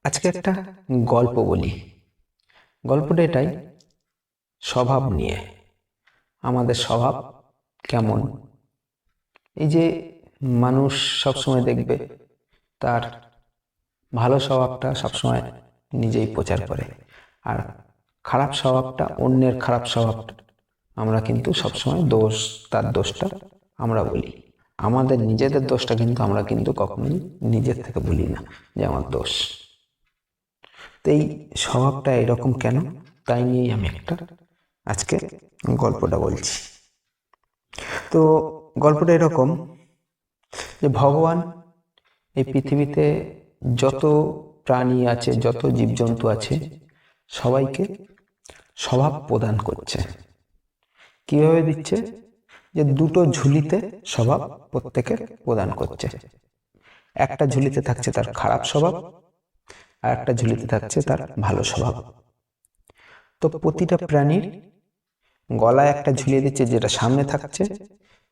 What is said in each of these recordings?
আজকে একটা গল্প বলি। গল্পটা এটাই, স্বভাব নিয়ে। আমাদের স্বভাব কেমন? এই যে মানুষ সবসময় দেখবে তার ভালো স্বভাবটা সবসময় নিজেই প্রচার করে, আর খারাপ স্বভাবটা, অন্যের খারাপ স্বভাবটা আমরা কিন্তু সবসময় তার দোষটা আমরা বলি। আমাদের নিজেদের দোষটা কিন্তু আমরা কখনোই নিজের থেকে বলি না যে আমার দোষ। তো এই স্বভাবটা এরকম কেন, তাই নিয়েই আমি একটা আজকে গল্পটা বলছি। তো গল্পটা এরকম যে ভগবান এই পৃথিবীতে যত প্রাণী আছে, যত জীবজন্তু আছে, সবাইকে স্বভাব প্রদান করছে। কিভাবে দিচ্ছে? যে দুটো ঝুলিতে স্বভাব প্রত্যেকের প্রদান করছে। একটা ঝুলিতে থাকছে তার খারাপ স্বভাব, আর একটা ঝুলিতে থাকছে তার ভালো স্বভাব। তো প্রতিটা প্রাণীর গলায় একটা ঝুলিয়ে দিচ্ছে, যেটা সামনে থাকছে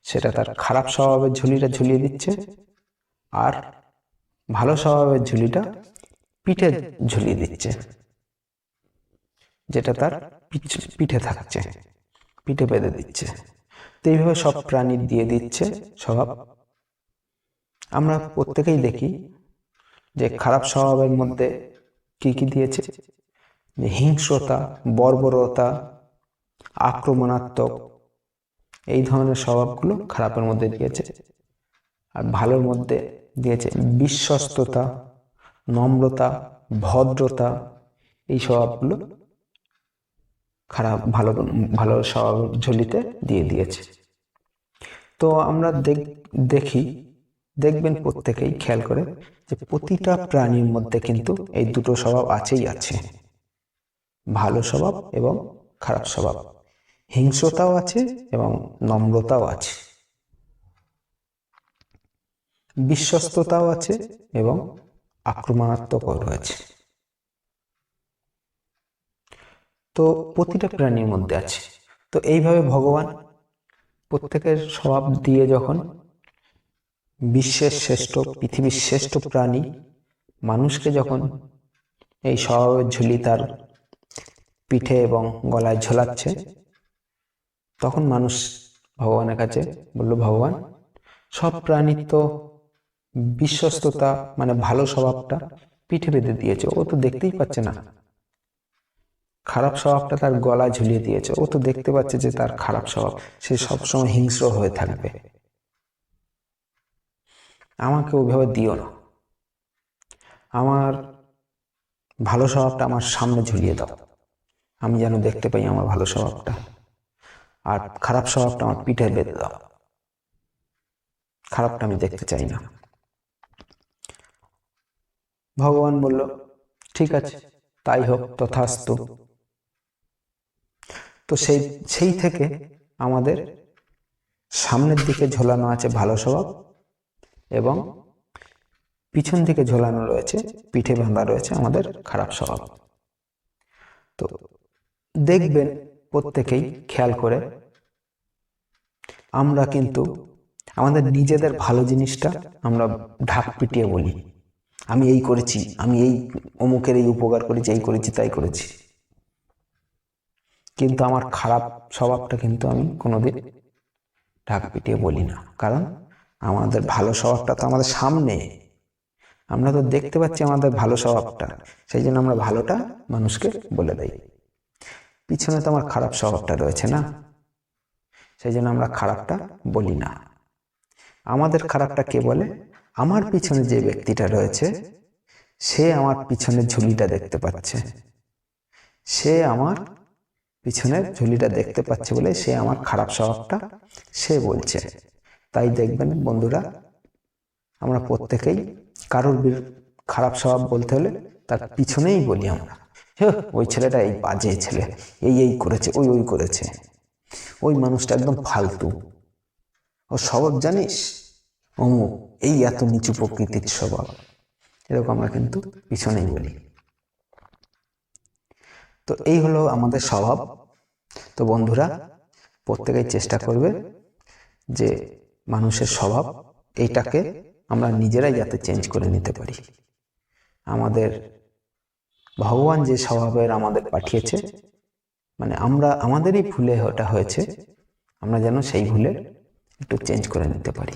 সেটা তার খারাপ স্বভাবের ঝুলিটা ঝুলিয়ে দিচ্ছে, আর ভালো স্বভাবের ঝুলিটা পিঠে ঝুলিয়ে দিচ্ছে, যেটা তার পিঠে থাকছে, পিঠে বেঁধে দিচ্ছে। তো এইভাবে সব প্রাণীর দিয়ে দিচ্ছে স্বভাব। আমরা প্রত্যেকেই দেখি যে খারাপ স্বভাবের মধ্যে কি কি দিয়েছে, যে হিংস্রতা, বর্বরতা, আক্রমণাত্মক, এই ধরনের স্বভাবগুলো খারাপের মধ্যে দিয়েছে। আর ভালোর মধ্যে দিয়েছে বিশ্বস্ততা, নম্রতা, ভদ্রতা, এই স্বভাবগুলো খারাপ ভালো ভালো স্বভাব ঝুলিতে দিয়ে দিয়েছে। তো আমরা দেখবেন প্রত্যেকেই খেয়াল করে যে প্রতিটা প্রাণীর মধ্যে কিন্তু এই দুটো স্বভাব আছেই আছে, ভালো স্বভাব এবং খারাপ স্বভাব। হিংস্রতাও আছে এবং নম্রতাও আছে, বিশ্বস্ততাও আছে এবং আক্রমণাত্মকও রয়েছে। তো প্রতিটা প্রাণীর মধ্যে আছে। তো এইভাবে ভগবান প্রত্যেকের স্বভাব দিয়ে যখন বিশ্বের শ্রেষ্ঠ, পৃথিবীর শ্রেষ্ঠ প্রাণী মানুষকে যখন এই স্বভাবের ঝুলি তার পিঠে এবং গলায় ঝোলাচ্ছে, তখন মানুষ ভগবানের কাছে বলল, ভগবান, সব প্রাণীর তো বিশ্বস্ততা মানে ভালো স্বভাবটা পিঠে বেঁধে দিয়েছে, ও তো দেখতেই পাচ্ছে না। খারাপ স্বভাবটা তার গলায় ঝুলিয়ে দিয়েছে, ও তো দেখতে পাচ্ছে যে তার খারাপ স্বভাব, সে সবসময় হিংস্র হয়ে থাকবে। আমাকে ওইভাবে দিও না, আমার ভালো স্বভাবটা আমার সামনে ঝুলিয়ে দাও, আমি যেন দেখতে পাই আমার ভালো স্বভাবটা, আর খারাপ স্বভাবটা আমার পিঠে বেঁধে দাও, খারাপটা আমি দেখতে চাই না। ভগবান বলল, ঠিক আছে, তাই হোক, তথাস্তু। তো সেই থেকে আমাদের সামনের দিকে ঝোলানো আছে ভালো স্বভাব, এবং পিছন দিকে ঝোলানো রয়েছে, পিঠে বাঁধা রয়েছে আমাদের খারাপ স্বভাব। তো দেখবেন প্রত্যেকেই খেয়াল করে, আমরা কিন্তু আমাদের নিজেদের ভালো জিনিসটা আমরা ঢাক পিটিয়ে বলি, আমি এই করেছি, আমি এই অমুকের এই উপকার করেছি, এই করেছি, তাই করেছি। কিন্তু আমার খারাপ স্বভাবটা কিন্তু আমি কোনোদিন ঢাক পিটিয়ে বলি না, কারণ আমাদের ভালো স্বভাবটা তো আমাদের সামনে, আমরা তো দেখতে পাচ্ছি আমাদের ভালো স্বভাবটা, সেই জন্য আমরা ভালোটা মানুষকে বলে দেই। পিছনে তো আমার খারাপ স্বভাবটা রয়েছে না, সেই জন্য আমরা খারাপটা বলি না। আমাদের খারাপটা কে বলে? আমার পিছনে যে ব্যক্তিটা রয়েছে, সে আমার পিছনের ঝুলিটা দেখতে পাচ্ছে, সে আমার পিছনের ঝুলিটা দেখতে পাচ্ছে বলে সে আমার খারাপ স্বভাবটা সে বলছে। তাই দেখবেন বন্ধুরা, আমরা প্রত্যেকেই কারোর খারাপ স্বভাব বলতে হলে তার পিছনেই বলি আমরা, ওই ছেলেটা এই বাজে ছেলে, এই করেছে, ওই করেছে, ওই মানুষটা একদম ফালতু, ও স্বভাব জানিস অমুক, এই এত নিচু প্রকৃতির স্বভাব, এরকম আমরা কিন্তু পিছনেই বলি। তো এই হলো আমাদের স্বভাব। তো বন্ধুরা, প্রত্যেকেই চেষ্টা করবে যে মানুষের স্বভাব এইটাকে আমরা নিজেরাই যাতে চেঞ্জ করে নিতে পারি। আমাদের ভগবান যে স্বভাবের আমাদের পাঠিয়েছে, মানে আমরা আমাদেরই ভুলে ওটা হয়েছে, আমরা যেন সেই ভুলের একটু চেঞ্জ করে নিতে পারি।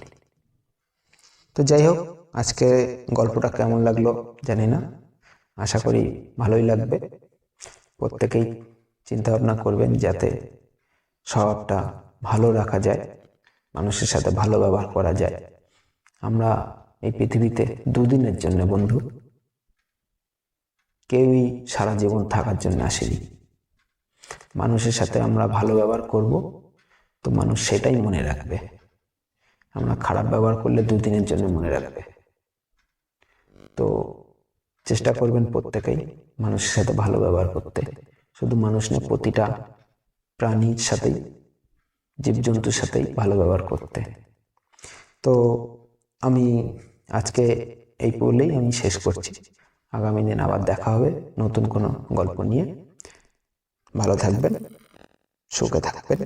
তো যাই হোক, আজকে গল্পটা কেমন লাগলো জানি না, আশা করি ভালোই লাগবে। প্রত্যেকেই চিন্তা ভাবনা করবেন যাতে স্বভাবটা ভালো রাখা যায়, মানুষের সাথে ভালো ব্যবহার করা যায়। আমরা এই পৃথিবীতে দুদিনের জন্য বন্ধু, কেউই সারা জীবন থাকার জন্য আসেনি। মানুষের সাথে আমরা ভালো ব্যবহার করব, তো মানুষ সেটাই মনে রাখবে। আমরা খারাপ ব্যবহার করলে দুদিনের জন্য মনে রাখবে। তো চেষ্টা করবেন প্রত্যেকেই মানুষের সাথে ভালো ব্যবহার করতে। শুধু মানুষ নয়, প্রতিটা প্রাণীর সাথেই, জীবজন্তুর সাথেই ভালো ব্যবহার করতে। তো আমি আজকে এই বলেই আমি শেষ করছি। আগামী দিন আবার দেখা হবে নতুন কোনো গল্প নিয়ে। ভালো থাকবেন, সুখে থাকবেন।